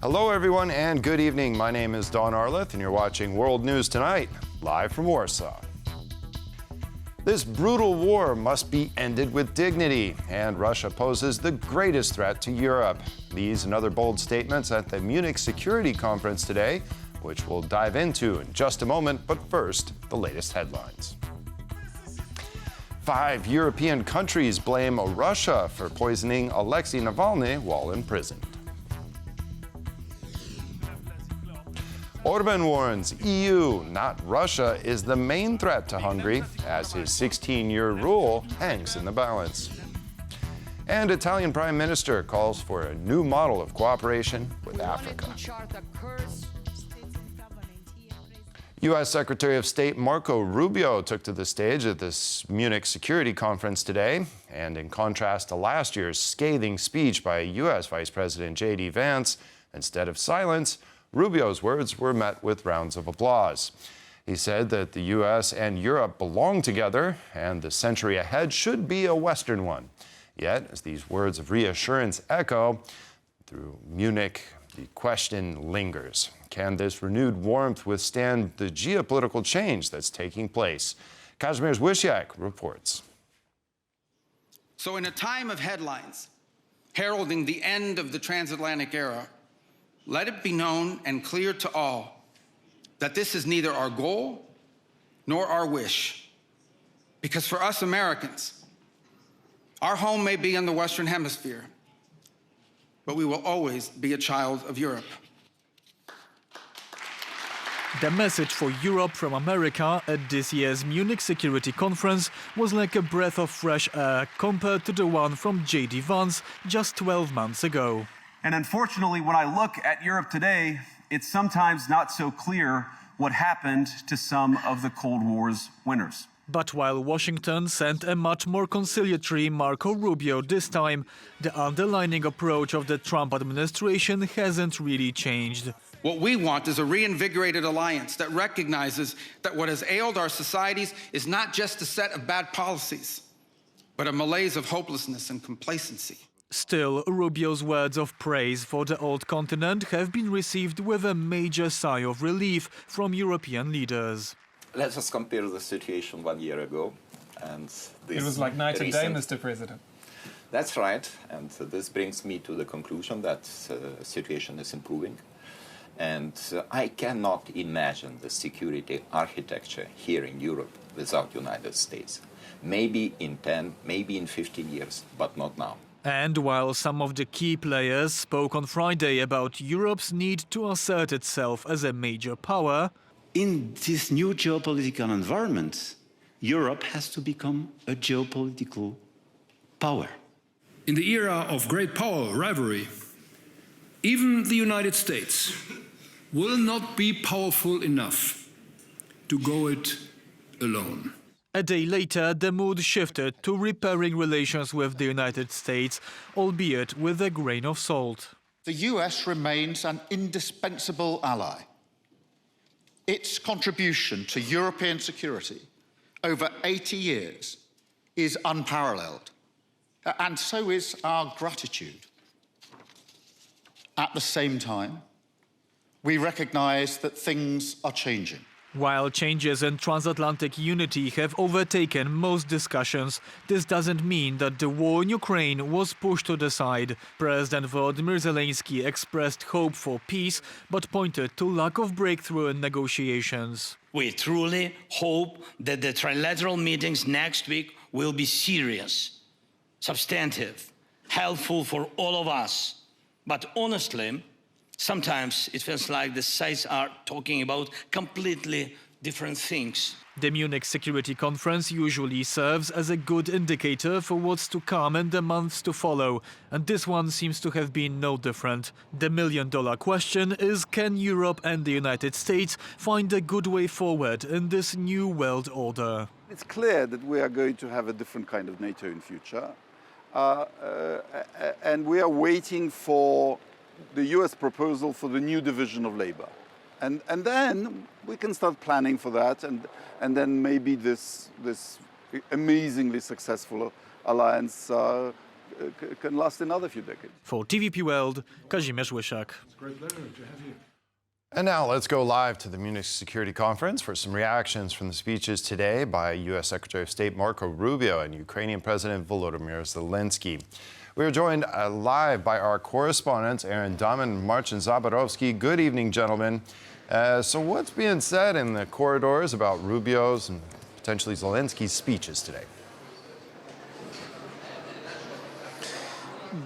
Hello, everyone, and good evening. My name is Don Arleth, and you're watching World News Tonight, live from Warsaw. This brutal war must be ended with dignity, and Russia poses the greatest threat to Europe. These and other bold statements at the Munich Security Conference today, which we'll dive into in just a moment, but first, the latest headlines. 5 European countries blame Russia for poisoning Alexei Navalny while imprisoned. Orban warns EU, not Russia, is the main threat to Hungary as his 16-year rule hangs in the balance. And Italian Prime Minister calls for a new model of cooperation with Africa. U.S. Secretary of State Marco Rubio took to the stage at this Munich Security Conference today. And in contrast to last year's scathing speech by U.S. Vice President J.D. Vance, instead of silence, Rubio's words were met with rounds of applause. He said that the U.S. and Europe belong together and the century ahead should be a Western one. Yet, as these words of reassurance echo through Munich, the question lingers. Can this renewed warmth withstand the geopolitical change that's taking place? Kazimierz Wysiak reports. So in a time of headlines heralding the end of the transatlantic era, let it be known and clear to all that this is neither our goal nor our wish. Because for us Americans, our home may be in the Western Hemisphere, but we will always be a child of Europe. The message for Europe from America at this year's Munich Security Conference was like a breath of fresh air compared to the one from J.D. Vance just 12 months ago. And unfortunately, when I look at Europe today, it's sometimes not so clear what happened to some of the Cold War's winners. But while Washington sent a much more conciliatory Marco Rubio this time, the underlying approach of the Trump administration hasn't really changed. What we want is a reinvigorated alliance that recognizes that what has ailed our societies is not just a set of bad policies, but a malaise of hopelessness and complacency. Still, Rubio's words of praise for the old continent have been received with a major sigh of relief from European leaders. Let us compare the situation 1 year ago and this. It was like night and day, Mr. President. That's right, and this brings me to the conclusion that the situation is improving. And I cannot imagine the security architecture here in Europe without United States. Maybe in 10, maybe in 15 years, but not now. And while some of the key players spoke on Friday about Europe's need to assert itself as a major power, in this new geopolitical environment, Europe has to become a geopolitical power. In the era of great power rivalry, even the United States will not be powerful enough to go it alone. a day later, the mood shifted to repairing relations with the United States, albeit with a grain of salt. The US remains an indispensable ally. Its contribution to European security over 80 years is unparalleled, and so is our gratitude. At the same time, we recognise that things are changing. While changes in transatlantic unity have overtaken most discussions, this doesn't mean that the war in Ukraine was pushed to the side. President Volodymyr Zelenskyy expressed hope for peace, but pointed to lack of breakthrough in negotiations. We truly hope that the trilateral meetings next week will be serious, substantive, helpful for all of us. But honestly, sometimes it feels like the sides are talking about completely different things. The Munich Security Conference usually serves as a good indicator for what's to come in the months to follow, and this one seems to have been no different. The million-dollar question is, can Europe and the United States find a good way forward in this new world order? It's clear that we are going to have a different kind of NATO in future, and we are waiting for the US proposal for the new division of labor. And then we can start planning for that, and then maybe this amazingly successful alliance can last another few decades. For TVP World, Kazimierz Łysiak. And now let's go live to the Munich Security Conference for some reactions from the speeches today by U.S. Secretary of State Marco Rubio and Ukrainian President Volodymyr Zelenskyy. We are joined live by our correspondents, Aaron Dahmen and Marcin Zaborowski. Good evening, gentlemen. So what's being said in the corridors about Rubio's and potentially Zelensky's speeches today?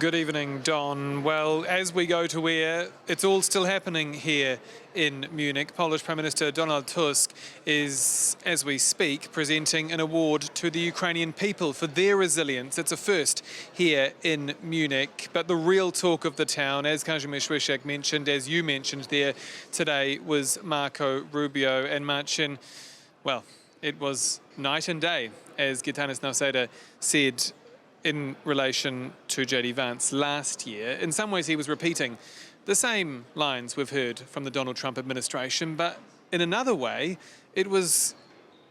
Good evening, Don. Well, as we go to where it's all still happening here in Munich, Polish Prime Minister Donald Tusk is, as we speak, presenting an award to the Ukrainian people for their resilience. It's a first here in Munich, but the real talk of the town, as Kazimierz Łysiak mentioned, as you mentioned there today, was Marco Rubio. And Marcin, well, it was night and day, as Gitanas Nauseda said in relation to J.D. Vance last year. In some ways, he was repeating the same lines we've heard from the Donald Trump administration, but in another way, it was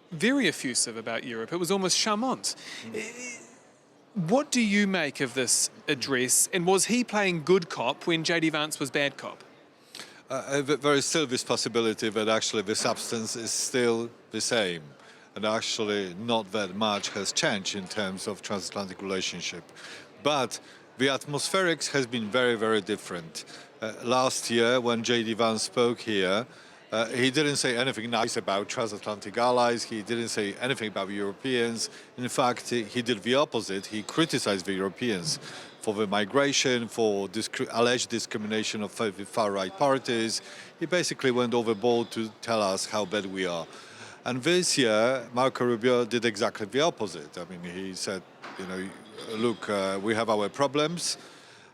very effusive about Europe. It was almost charmant. What do you make of this address, and was he playing good cop when J.D. Vance was bad cop? There is still this possibility that actually the substance is still the same. And actually not that much has changed in terms of transatlantic relationship. But the atmospherics has been very, very different. Last year, when J.D. Vance spoke here, he didn't say anything nice about transatlantic allies. He didn't say anything about the Europeans. In fact, he did the opposite. He criticized the Europeans for the migration, for alleged discrimination of the far-right parties. He basically went overboard to tell us how bad we are. And this year, Marco Rubio did exactly the opposite. I mean, he said, you know, look, we have our problems,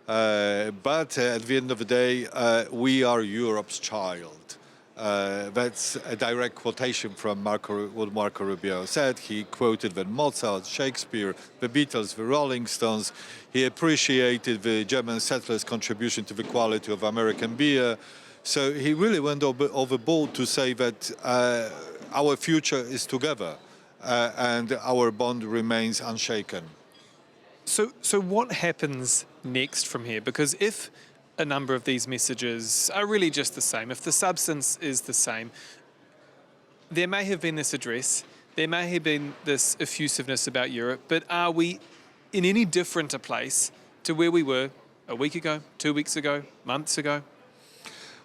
but at the end of the day, we are Europe's child. That's a direct quotation from what Marco Rubio said. He quoted the Mozart, Shakespeare, the Beatles, the Rolling Stones. He appreciated the German settlers' contribution to the quality of American beer. So he really went overboard to say that our future is together and our bond remains unshaken. So what happens next from here? Because if a number of these messages are really just the same, if the substance is the same, there may have been this address, there may have been this effusiveness about Europe, but are we in any different a place to where we were a week ago, 2 weeks ago, months ago?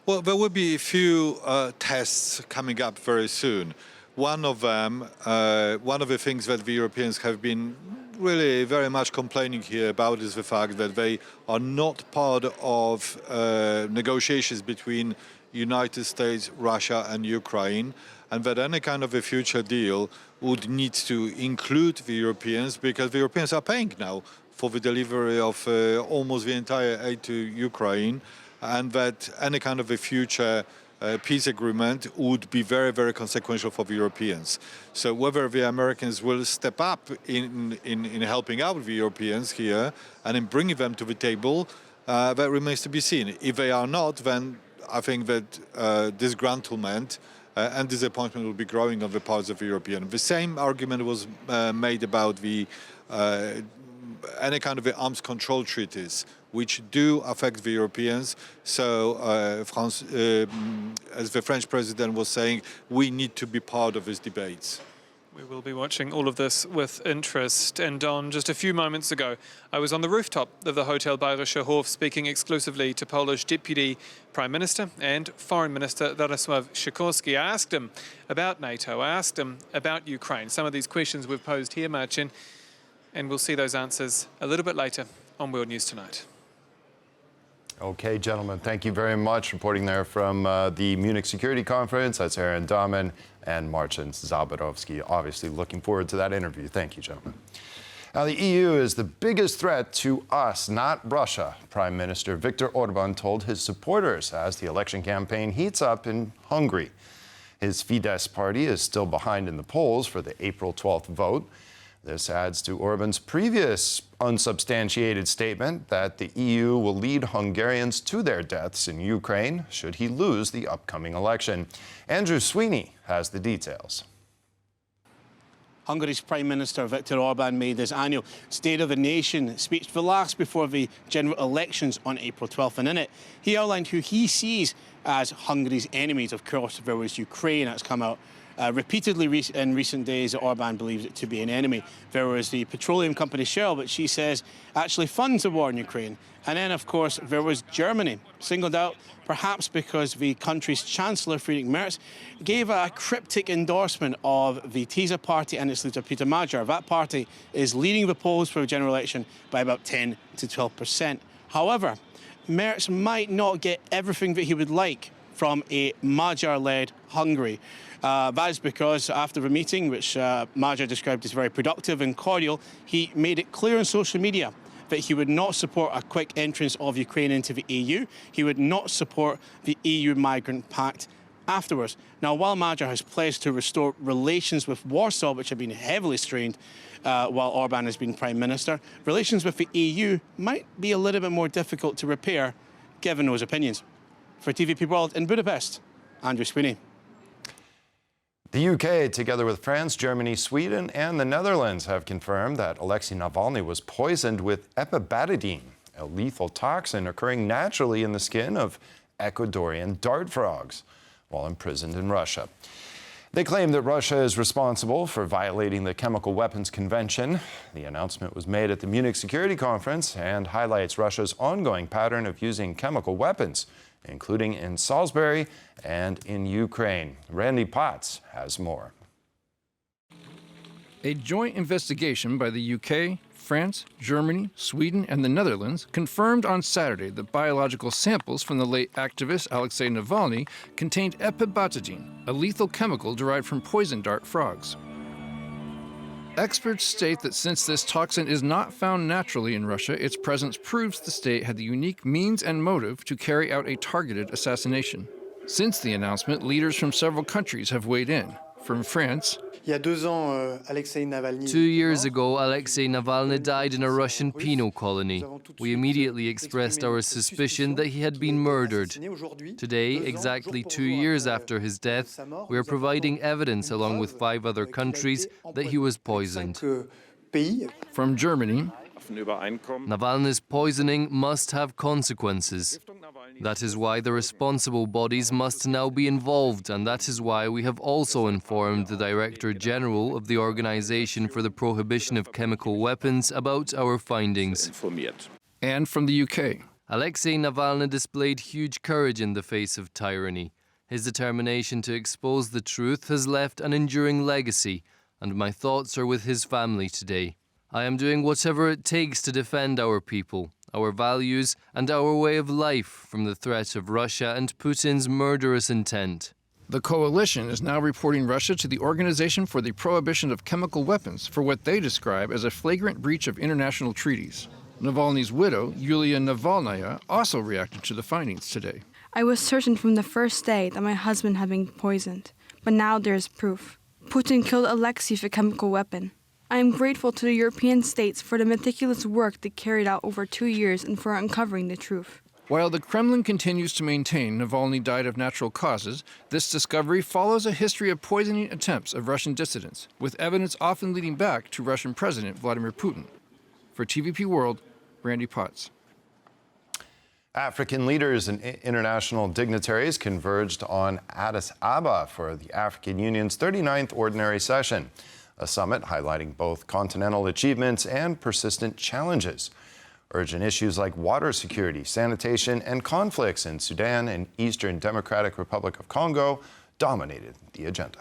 Well, there will be a few tests coming up very soon. One of them, one of the things that the Europeans have been really very much complaining here about is the fact that they are not part of negotiations between United States, Russia and Ukraine, and that any kind of a future deal would need to include the Europeans, because the Europeans are paying now for the delivery of almost the entire aid to Ukraine, and that any kind of a future peace agreement would be very, very consequential for the Europeans. So whether the Americans will step up in helping out the Europeans here and in bringing them to the table, that remains to be seen. If they are not, then I think that disgruntlement and disappointment will be growing on the parts of the European. The same argument was made about the any kind of arms control treaties, which do affect the Europeans. So, as the French president was saying, we need to be part of these debates. We will be watching all of this with interest. And Don, just a few moments ago, I was on the rooftop of the Hotel Bayerischer Hof speaking exclusively to Polish Deputy Prime Minister and Foreign Minister Radosław Sikorski. I asked him about NATO, I asked him about Ukraine. Some of these questions we've posed here, Marcin, and we'll see those answers a little bit later on World News Tonight. Okay, gentlemen, thank you very much. Reporting there from the Munich Security Conference. That's Aaron Dahmen and Marcin Zaborowski. Obviously looking forward to that interview. Thank you, gentlemen. Now, the EU is the biggest threat to us, not Russia, Prime Minister Viktor Orban told his supporters as the election campaign heats up in Hungary. His Fidesz party is still behind in the polls for the April 12th vote. This adds to Orban's previous unsubstantiated statement that the EU will lead Hungarians to their deaths in Ukraine should he lose the upcoming election. Andrew Sweeney has the details. Hungary's Prime Minister Viktor Orbán made his annual State of the Nation speech, the last before the general elections on April 12th. And in it, he outlined who he sees as Hungary's enemies. Of course, there was Ukraine. That's come out repeatedly in recent days that Orbán believes it to be an enemy. There was the petroleum company Shell, but she says actually funds the war in Ukraine. And then, of course, there was Germany, singled out perhaps because the country's Chancellor, Friedrich Merz, gave a cryptic endorsement of the Teaser party and its leader, Peter Magyar. That party is leading the polls for the general election by about 10 to 12%. However, Merz might not get everything that he would like from a Magyar-led Hungary. That is because after the meeting, which Magyar described as very productive and cordial, he made it clear on social media that he would not support a quick entrance of Ukraine into the EU. He would not support the EU Migrant Pact afterwards. Now, while Magyar has pledged to restore relations with Warsaw, which have been heavily strained while Orbán has been Prime Minister, relations with the EU might be a little bit more difficult to repair, given those opinions. For TVP World in Budapest, Andrew Sweeney. The UK, together with France, Germany, Sweden, and the Netherlands, have confirmed that Alexei Navalny was poisoned with epibetadine, a lethal toxin occurring naturally in the skin of Ecuadorian dart frogs, while imprisoned in Russia. They claim that Russia is responsible for violating the Chemical Weapons Convention. The announcement was made at the Munich Security Conference and highlights Russia's ongoing pattern of using chemical weapons, including in Salisbury and in Ukraine. Randy Potts has more. A joint investigation by the UK, France, Germany, Sweden, and the Netherlands confirmed on Saturday that biological samples from the late activist Alexei Navalny contained epibetadine, a lethal chemical derived from poison dart frogs. Experts state that since this toxin is not found naturally in Russia, its presence proves the state had the unique means and motive to carry out a targeted assassination. Since the announcement, leaders from several countries have weighed in. From France, 2 years ago, Alexei Navalny died in a Russian penal colony. We immediately expressed our suspicion that he had been murdered. Today, exactly 2 years after his death, we are providing evidence along with 5 other countries that he was poisoned. From Germany, Navalny's poisoning must have consequences. That is why the responsible bodies must now be involved, and that is why we have also informed the Director General of the Organization for the Prohibition of Chemical Weapons about our findings. And from the UK, Alexei Navalny displayed huge courage in the face of tyranny. His determination to expose the truth has left an enduring legacy, and my thoughts are with his family today. I am doing whatever it takes to defend our people, our values, and our way of life from the threat of Russia and Putin's murderous intent. The coalition is now reporting Russia to the Organization for the Prohibition of Chemical Weapons for what they describe as a flagrant breach of international treaties. Navalny's widow, Yulia Navalnaya, also reacted to the findings today. I was certain from the first day that my husband had been poisoned, but now there is proof. Putin killed Alexei with a chemical weapon. I am grateful to the European states for the meticulous work they carried out over 2 years and for uncovering the truth. While the Kremlin continues to maintain Navalny died of natural causes, this discovery follows a history of poisoning attempts of Russian dissidents, with evidence often leading back to Russian President Vladimir Putin. For TVP World, Randy Potts. African leaders and international dignitaries converged on Addis Ababa for the African Union's 39th Ordinary Session, a summit highlighting both continental achievements and persistent challenges. Urgent issues like water security, sanitation, and conflicts in Sudan and Eastern Democratic Republic of Congo dominated the agenda.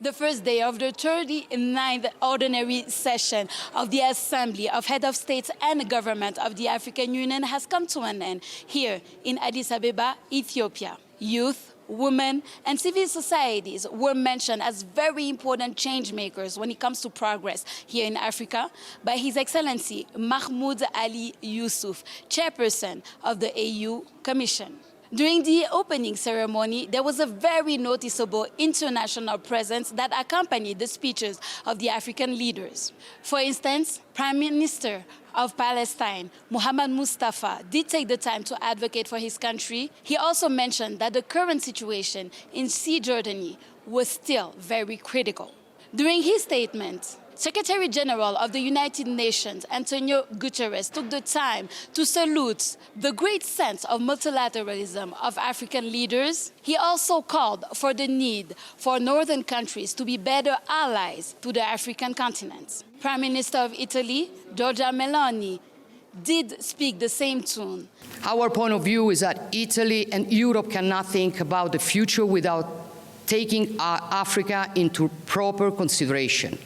The first day of the 39th Ordinary Session of the Assembly of Heads of States and Government of the African Union has come to an end here in Addis Ababa, Ethiopia. Youth, women, and civil societies were mentioned as very important change makers when it comes to progress here in Africa by His Excellency Mahmoud Ali Yusuf, chairperson of the AU Commission. During the opening ceremony, there was a very noticeable international presence that accompanied the speeches of the African leaders. For instance, Prime Minister of Palestine, Mohammed Mustafa, did take the time to advocate for his country. He also mentioned that the current situation in Cisjordania was still very critical. During his statement, Secretary General of the United Nations, Antonio Guterres, took the time to salute the great sense of multilateralism of African leaders. He also called for the need for northern countries to be better allies to the African continent. Prime Minister of Italy, Giorgia Meloni, did speak the same tune. Our point of view is that Italy and Europe cannot think about the future without taking Africa into proper consideration,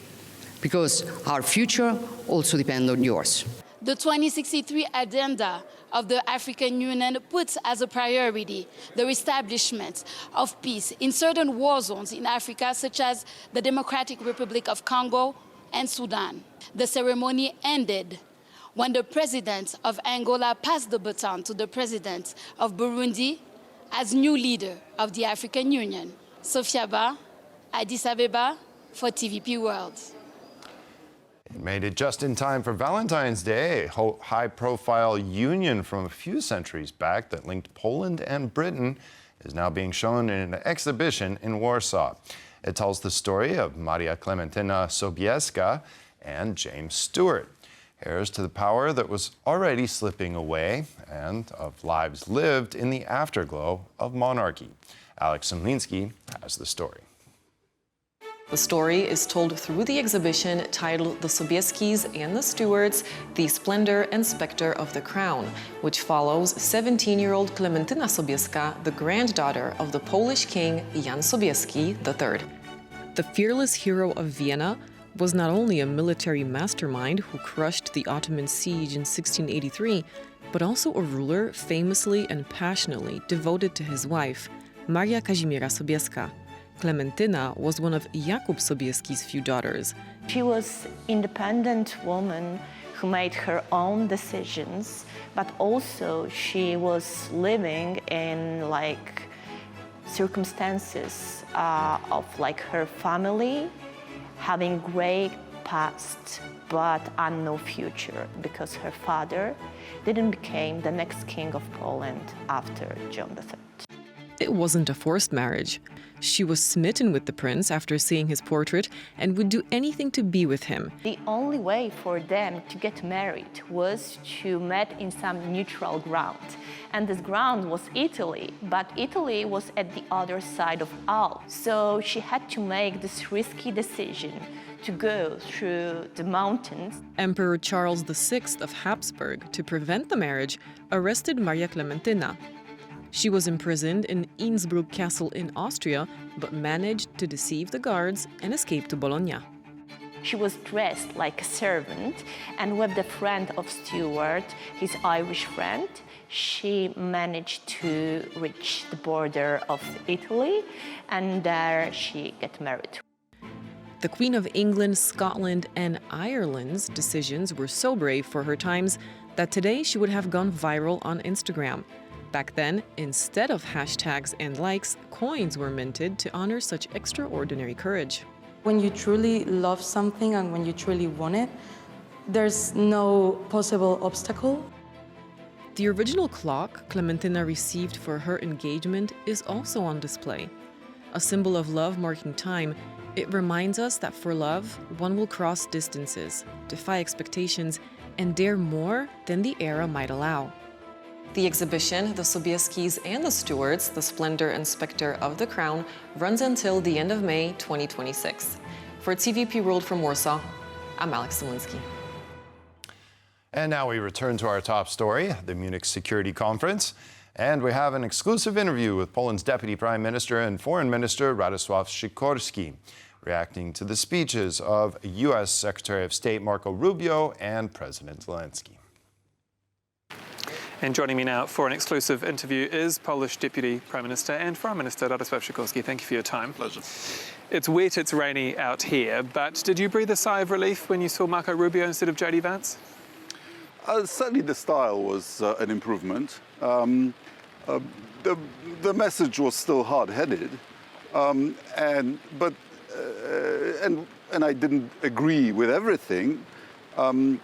because our future also depends on yours. The 2063 agenda of the African Union puts as a priority the establishment of peace in certain war zones in Africa, such as the Democratic Republic of Congo and Sudan. The ceremony ended when the president of Angola passed the baton to the president of Burundi as new leader of the African Union. Sophia Ba, Addis Abeba, for TVP World. It made it just in time for Valentine's Day, a high-profile union from a few centuries back that linked Poland and Britain is now being shown in an exhibition in Warsaw. It tells the story of Maria Klementyna Sobieska and James Stewart, heirs to the power that was already slipping away and of lives lived in the afterglow of monarchy. Alex Zemlinsky has the story. The story is told through the exhibition titled The Sobieskis and the Stewarts, The Splendor and Spectre of the Crown, which follows 17-year-old Klementyna Sobieska, the granddaughter of the Polish king Jan Sobieski III. The fearless hero of Vienna was not only a military mastermind who crushed the Ottoman siege in 1683, but also a ruler famously and passionately devoted to his wife, Maria Kazimiera Sobieska. Klementyna was one of Jakub Sobieski's few daughters. She was an independent woman who made her own decisions, but also she was living in circumstances of her family having great past but unknown future, because her father didn't become the next king of Poland after John III. It wasn't a forced marriage. She was smitten with the prince after seeing his portrait and would do anything to be with him. The only way for them to get married was to meet in some neutral ground. And this ground was Italy, but Italy was at the other side of Alps. So she had to make this risky decision to go through the mountains. Emperor Charles VI of Habsburg, to prevent the marriage, arrested Maria Klementyna. She was imprisoned in Innsbruck Castle in Austria, but managed to deceive the guards and escape to Bologna. She was dressed like a servant, and with the friend of Stuart, his Irish friend, she managed to reach the border of Italy, and there she got married. The Queen of England, Scotland, and Ireland's decisions were so brave for her times that today she would have gone viral on Instagram. Back then, instead of hashtags and likes, coins were minted to honor such extraordinary courage. When you truly love something and when you truly want it, there's no possible obstacle. The original clock Klementyna received for her engagement is also on display. A symbol of love marking time, it reminds us that for love, one will cross distances, defy expectations, and dare more than the era might allow. The exhibition, The Sobieskis and the Stewarts, The Splendor and Spectre of the Crown, runs until the end of May 2026. For TVP World from Warsaw, I'm Alex Zemlinsky. And now we return to our top story, the Munich Security Conference. And we have an exclusive interview with Poland's Deputy Prime Minister and Foreign Minister Radosław Sikorski, reacting to the speeches of U.S. Secretary of State Marco Rubio and President Zelenskyy. And joining me now for an exclusive interview is Polish Deputy Prime Minister and Foreign Minister Radosław Sikorski. Thank you for your time. Pleasure. It's wet, it's rainy out here, but did you breathe a sigh of relief when you saw Marco Rubio instead of J.D. Vance? Certainly the style was an improvement. The message was still hard-headed, and I didn't agree with everything. And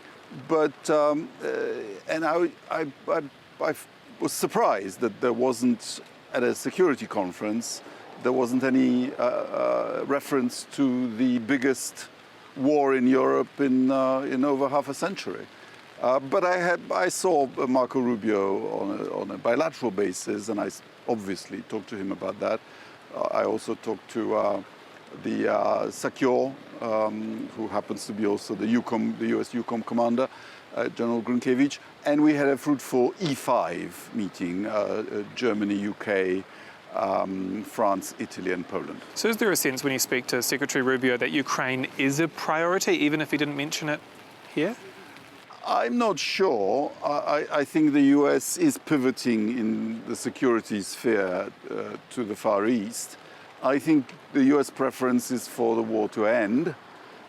I was surprised that there wasn't, at a security conference, there wasn't any reference to the biggest war in Europe in over half a century. But I saw Marco Rubio on a bilateral basis, and I obviously talked to him about that. I also talked to the Secure, who happens to be also the US EUCOM commander, General Grunkiewicz, and we had a fruitful E5 meeting, Germany, UK, France, Italy and Poland. So is there a sense when you speak to Secretary Rubio that Ukraine is a priority, even if he didn't mention it here? I'm not sure. I think the US is pivoting in the security sphere to the Far East. I think the US preference is for the war to end,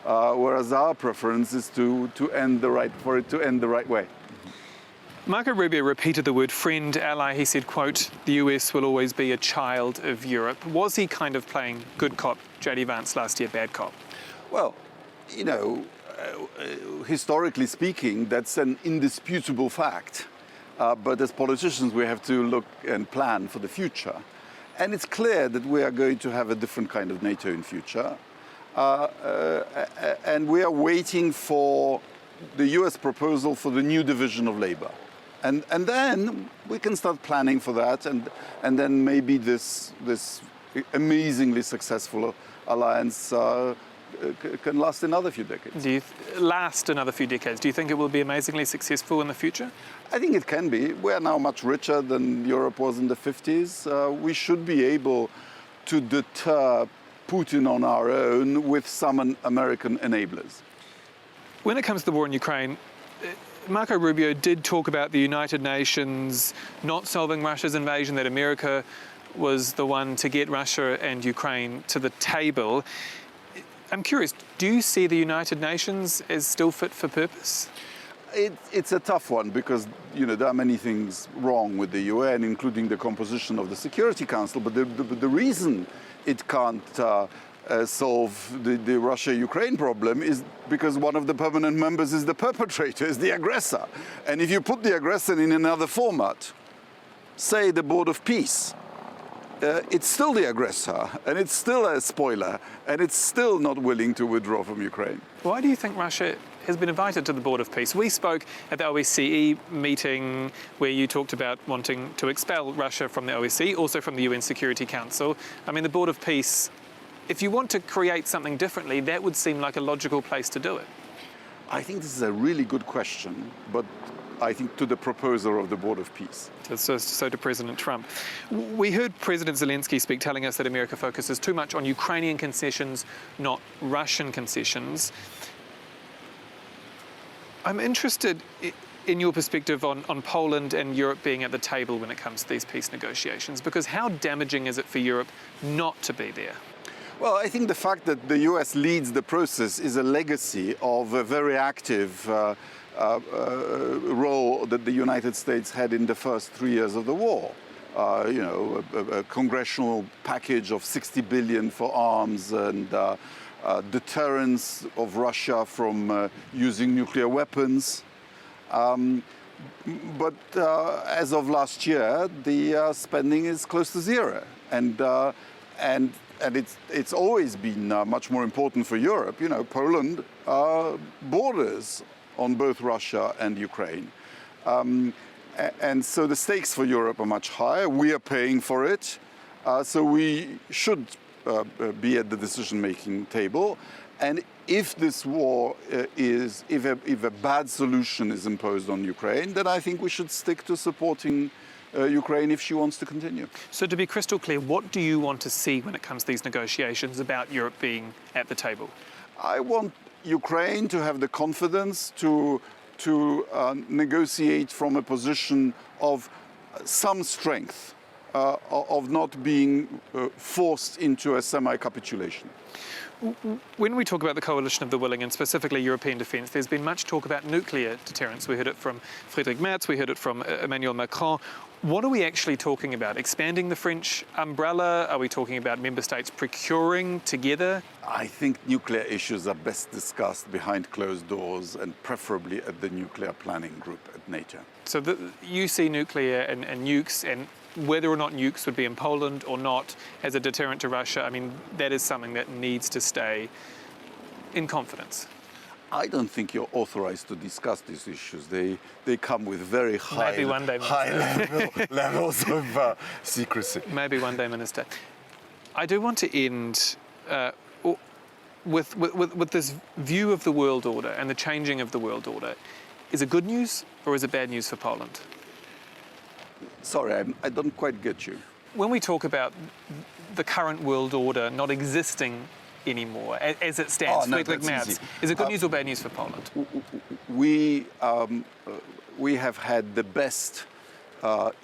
whereas our preference is for it to end the right way. Marco Rubio repeated the word friend, ally. He said, quote, the US will always be a child of Europe. Was he kind of playing good cop, J.D. Vance last year, bad cop? Well, you know, historically speaking, that's an indisputable fact. But as politicians, we have to look and plan for the future. And it's clear that we are going to have a different kind of NATO in future. And we are waiting for the US proposal for the new division of labor. And then we can start planning for that, and then maybe this amazingly successful alliance can last another few decades. Last another few decades. Do you think it will be amazingly successful in the future? I think it can be. We are now much richer than Europe was in the 50s. We should be able to deter Putin on our own with some American enablers. When it comes to the war in Ukraine, Marco Rubio did talk about the United Nations not solving Russia's invasion, that America was the one to get Russia and Ukraine to the table. I'm curious, do you see the United Nations as still fit for purpose? It's a tough one because, you know, there are many things wrong with the UN, including the composition of the Security Council. But the reason it can't solve the Russia-Ukraine problem is because one of the permanent members is the perpetrator, is the aggressor. And if you put the aggressor in another format, say the Board of Peace, it's still the aggressor, and it's still a spoiler, and it's still not willing to withdraw from Ukraine. Why do you think Russia has been invited to the Board of Peace? We spoke at the OSCE meeting where you talked about wanting to expel Russia from the OSCE, also from the UN Security Council. I mean, the Board of Peace, if you want to create something differently, that would seem like a logical place to do it. I think this is a really good question, but I think to the proposer of the Board of Peace. So to President Trump. We heard President Zelenskyy speak, telling us that America focuses too much on Ukrainian concessions, not Russian concessions. I'm interested in your perspective on Poland and Europe being at the table when it comes to these peace negotiations, because how damaging is it for Europe not to be there? Well, I think the fact that the US leads the process is a legacy of a very active role that the United States had in the first 3 years of the war. You know, a congressional package of $60 billion for arms and deterrence of Russia from using nuclear weapons. But as of last year, the spending is close to zero. And it's always been much more important for Europe. You know, Poland borders on both Russia and Ukraine. And so the stakes for Europe are much higher. We are paying for it. So we should be at the decision-making table. And if this war if a bad solution is imposed on Ukraine, then I think we should stick to supporting Ukraine if she wants to continue. So to be crystal clear, what do you want to see when it comes to these negotiations about Europe being at the table? I want Ukraine to have the confidence to negotiate from a position of some strength, of not being forced into a semi-capitulation. When we talk about the coalition of the willing and specifically European defence, there's been much talk about nuclear deterrence. We heard it from Friedrich Merz, we heard it from Emmanuel Macron. What are we actually talking about? Expanding the French umbrella? Are we talking about member states procuring together? I think nuclear issues are best discussed behind closed doors and preferably at the nuclear planning group at NATO. So you see nuclear and nukes and whether or not nukes would be in Poland or not as a deterrent to Russia, I mean, that is something that needs to stay in confidence. I don't think you're authorized to discuss these issues. They come with very high, Maybe one day, levels of secrecy. Maybe one day, Minister. I do want to end with this view of the world order and the changing of the world order. Is it good news or is it bad news for Poland? Sorry, I don't quite get you. When we talk about the current world order not existing anymore, as it stands, is it good news or bad news for Poland? We have had the best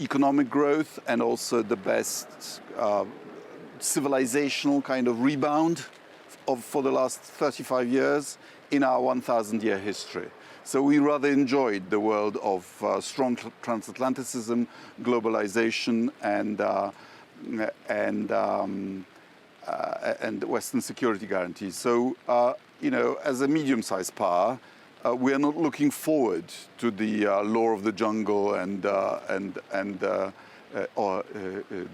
economic growth and also the best civilizational kind of rebound for the last 35 years in our 1,000-year history. So we rather enjoyed the world of strong transatlanticism, globalization, and Western security guarantees. So, as a medium-sized power, we are not looking forward to the law of the jungle or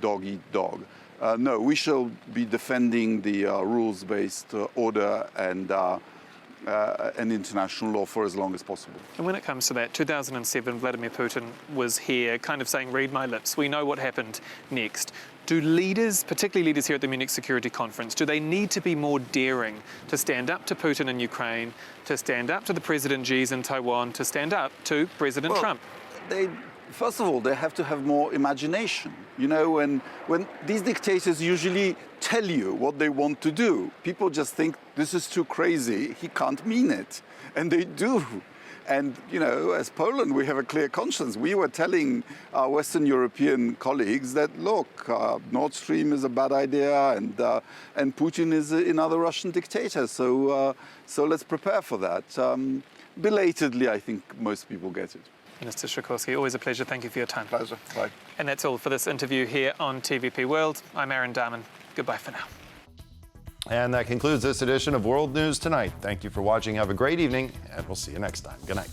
dog eat dog. No, we shall be defending the rules-based order and international law for as long as possible. And when it comes to that, 2007, Vladimir Putin was here kind of saying, read my lips, we know what happened next. Do leaders, particularly leaders here at the Munich Security Conference, do they need to be more daring to stand up to Putin in Ukraine, to stand up to the President Xi's in Taiwan, to stand up to President Trump? First of all, they have to have more imagination. When these dictators usually tell you what they want to do, people just think, this is too crazy, he can't mean it. And they do. And, as Poland, we have a clear conscience. We were telling our Western European colleagues that, look, Nord Stream is a bad idea and Putin is another Russian dictator. So let's prepare for that. Belatedly, I think most people get it. Minister Sikorski, always a pleasure. Thank you for your time. Pleasure. Bye. And that's all for this interview here on TVP World. I'm Aaron Darman. Goodbye for now. And that concludes this edition of World News Tonight. Thank you for watching. Have a great evening, and we'll see you next time. Good night.